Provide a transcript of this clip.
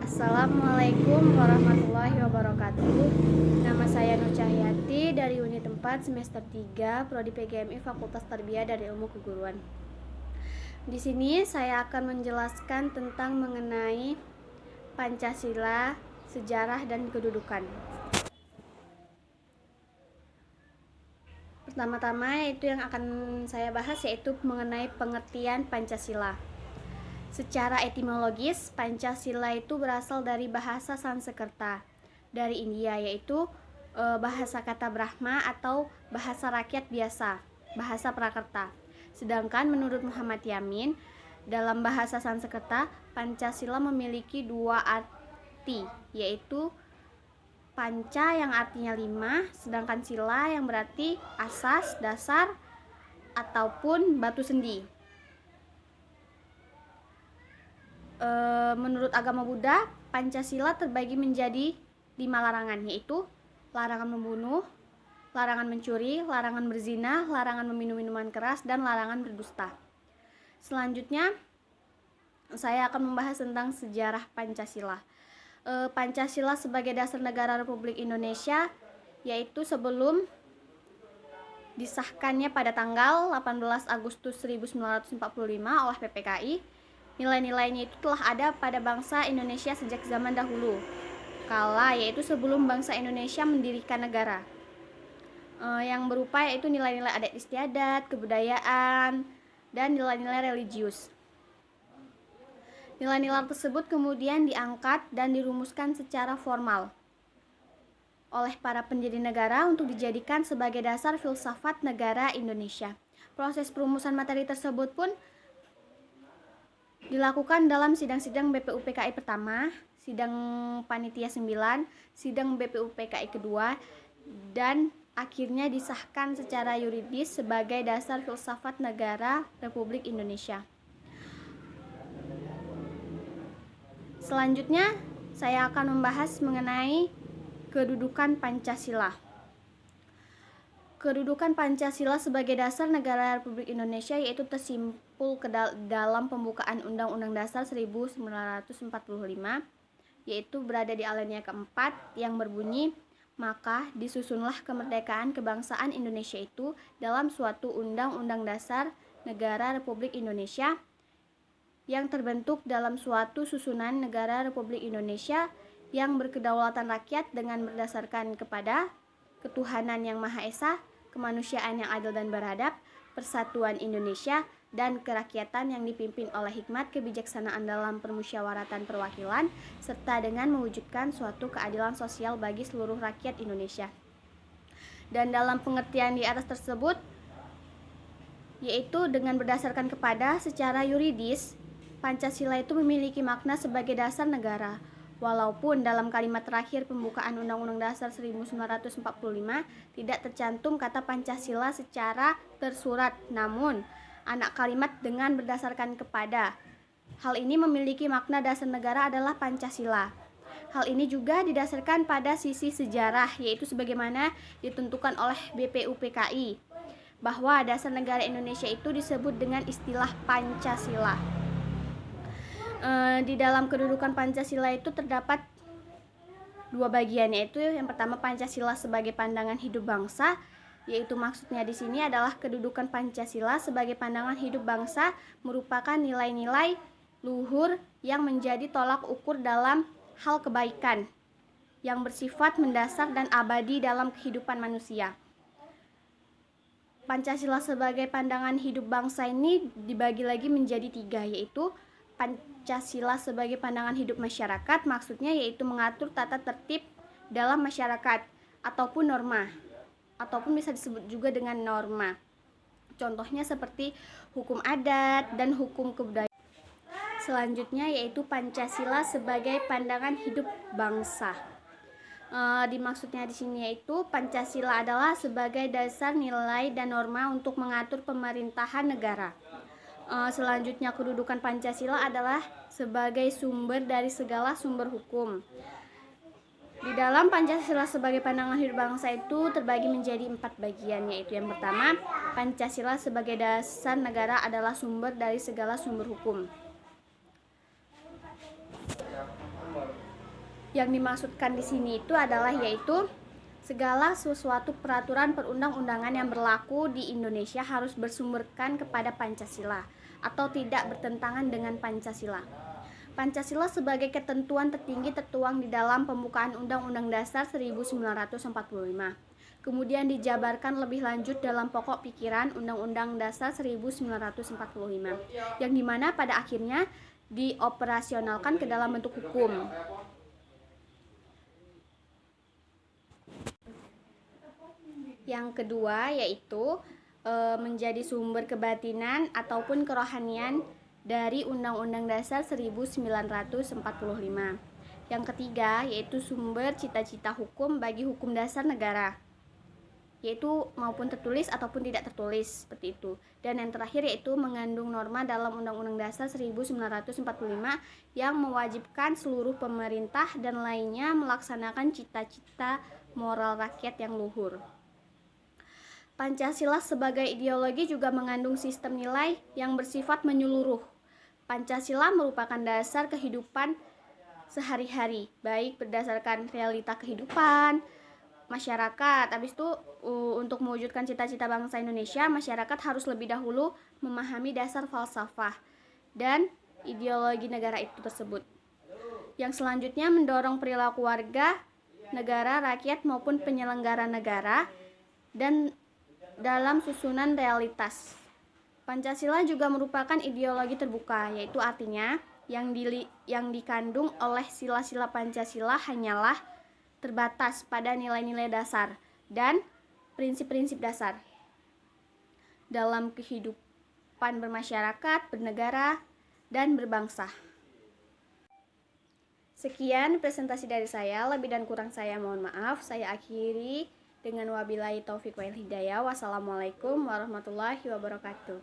Assalamualaikum warahmatullahi wabarakatuh. Nama saya Nur Cahyati dari unit 4 semester 3 Prodi PGMI Fakultas Tarbiyah dan Ilmu Keguruan. Di sini saya akan menjelaskan tentang mengenai Pancasila, sejarah dan kedudukan. Pertama-tama itu yang akan saya bahas yaitu mengenai pengertian Pancasila. Secara etimologis, Pancasila itu berasal dari bahasa Sanskerta dari India, yaitu bahasa kata Brahma atau bahasa rakyat biasa, bahasa Prakerta. Sedangkan menurut Muhammad Yamin, dalam bahasa Sanskerta, Pancasila memiliki dua arti, yaitu panca yang artinya 5, sedangkan sila yang berarti asas, dasar, ataupun batu sendi. Menurut agama Buddha, Pancasila terbagi menjadi 5 larangan, yaitu larangan membunuh, larangan mencuri, larangan berzina, larangan meminum minuman keras, dan larangan berdusta. Selanjutnya, saya akan membahas tentang sejarah Pancasila. Pancasila sebagai dasar negara Republik Indonesia, yaitu sebelum disahkannya pada tanggal 18 Agustus 1945 oleh PPKI, nilai-nilainya itu telah ada pada bangsa Indonesia sejak zaman dahulu kala, yaitu sebelum bangsa Indonesia mendirikan negara, yang berupa yaitu nilai-nilai adat istiadat, kebudayaan, dan nilai-nilai religius. Nilai-nilai tersebut kemudian diangkat dan dirumuskan secara formal oleh para pendiri negara untuk dijadikan sebagai dasar filsafat negara Indonesia. Proses perumusan materi tersebut pun dilakukan dalam sidang-sidang BPUPKI pertama, sidang panitia 9, sidang BPUPKI kedua, dan akhirnya disahkan secara yuridis sebagai dasar filsafat negara Republik Indonesia. Selanjutnya, saya akan membahas mengenai kedudukan Pancasila. Kedudukan Pancasila sebagai dasar negara Republik Indonesia yaitu tersimpul dalam pembukaan Undang-Undang Dasar 1945, yaitu berada di alinea keempat yang berbunyi, maka disusunlah kemerdekaan kebangsaan Indonesia itu dalam suatu Undang-Undang Dasar Negara Republik Indonesia yang terbentuk dalam suatu susunan negara Republik Indonesia yang berkedaulatan rakyat dengan berdasarkan kepada ketuhanan yang Maha Esa, kemanusiaan yang adil dan beradab, persatuan Indonesia, dan kerakyatan yang dipimpin oleh hikmat kebijaksanaan dalam permusyawaratan perwakilan, serta dengan mewujudkan suatu keadilan sosial bagi seluruh rakyat Indonesia. Dan dalam pengertian di atas tersebut, yaitu dengan berdasarkan kepada secara yuridis, Pancasila itu memiliki makna sebagai dasar negara. Walaupun dalam kalimat terakhir pembukaan Undang-Undang Dasar 1945 tidak tercantum kata Pancasila secara tersurat, namun anak kalimat dengan berdasarkan kepada. Hal ini memiliki makna dasar negara adalah Pancasila. Hal ini juga didasarkan pada sisi sejarah, yaitu sebagaimana ditentukan oleh BPUPKI, bahwa dasar negara Indonesia itu disebut dengan istilah Pancasila. Di dalam kedudukan Pancasila itu terdapat dua bagian, yaitu yang pertama Pancasila sebagai pandangan hidup bangsa, yaitu maksudnya di sini adalah kedudukan Pancasila sebagai pandangan hidup bangsa merupakan nilai-nilai luhur yang menjadi tolak ukur dalam hal kebaikan yang bersifat mendasar dan abadi dalam kehidupan manusia. Pancasila sebagai pandangan hidup bangsa ini dibagi lagi menjadi 3, yaitu Pancasila sebagai pandangan hidup masyarakat, maksudnya yaitu mengatur tata tertib dalam masyarakat ataupun norma, ataupun bisa disebut juga dengan norma. Contohnya seperti hukum adat dan hukum kebudayaan. Selanjutnya yaitu Pancasila sebagai pandangan hidup bangsa. Dimaksudnya di sini yaitu Pancasila adalah sebagai dasar nilai dan norma untuk mengatur pemerintahan negara. Selanjutnya kedudukan Pancasila adalah sebagai sumber dari segala sumber hukum. Di dalam Pancasila sebagai pandangan hidup bangsa itu terbagi menjadi 4 bagian, yaitu yang pertama, Pancasila sebagai dasar negara adalah sumber dari segala sumber hukum. Yang dimaksudkan di sini itu adalah yaitu segala sesuatu peraturan perundang-undangan yang berlaku di Indonesia harus bersumberkan kepada Pancasila atau tidak bertentangan dengan Pancasila. Pancasila sebagai ketentuan tertinggi tertuang di dalam pembukaan Undang-Undang Dasar 1945. Kemudian dijabarkan lebih lanjut dalam pokok pikiran Undang-Undang Dasar 1945, yang dimana pada akhirnya dioperasionalkan ke dalam bentuk hukum. Yang kedua yaitu menjadi sumber kebatinan ataupun kerohanian dari Undang-Undang Dasar 1945. Yang ketiga yaitu sumber cita-cita hukum bagi hukum dasar negara, yaitu maupun tertulis ataupun tidak tertulis seperti itu. Dan yang terakhir yaitu mengandung norma dalam Undang-Undang Dasar 1945 yang mewajibkan seluruh pemerintah dan lainnya melaksanakan cita-cita moral rakyat yang luhur. Pancasila sebagai ideologi juga mengandung sistem nilai yang bersifat menyeluruh. Pancasila merupakan dasar kehidupan sehari-hari, baik berdasarkan realita kehidupan masyarakat. Habis itu untuk mewujudkan cita-cita bangsa Indonesia, masyarakat harus lebih dahulu memahami dasar falsafah dan ideologi negara itu tersebut. Yang selanjutnya mendorong perilaku warga, negara, rakyat maupun penyelenggara negara dan dalam susunan realitas. Pancasila juga merupakan ideologi terbuka, yaitu artinya yang dikandung oleh sila-sila Pancasila hanyalah terbatas pada nilai-nilai dasar dan prinsip-prinsip dasar dalam kehidupan bermasyarakat, bernegara, dan berbangsa. Sekian presentasi dari saya, lebih dan kurang saya mohon maaf. Saya akhiri dengan wabillahi taufik wal hidayah. Wassalamualaikum warahmatullahi wabarakatuh.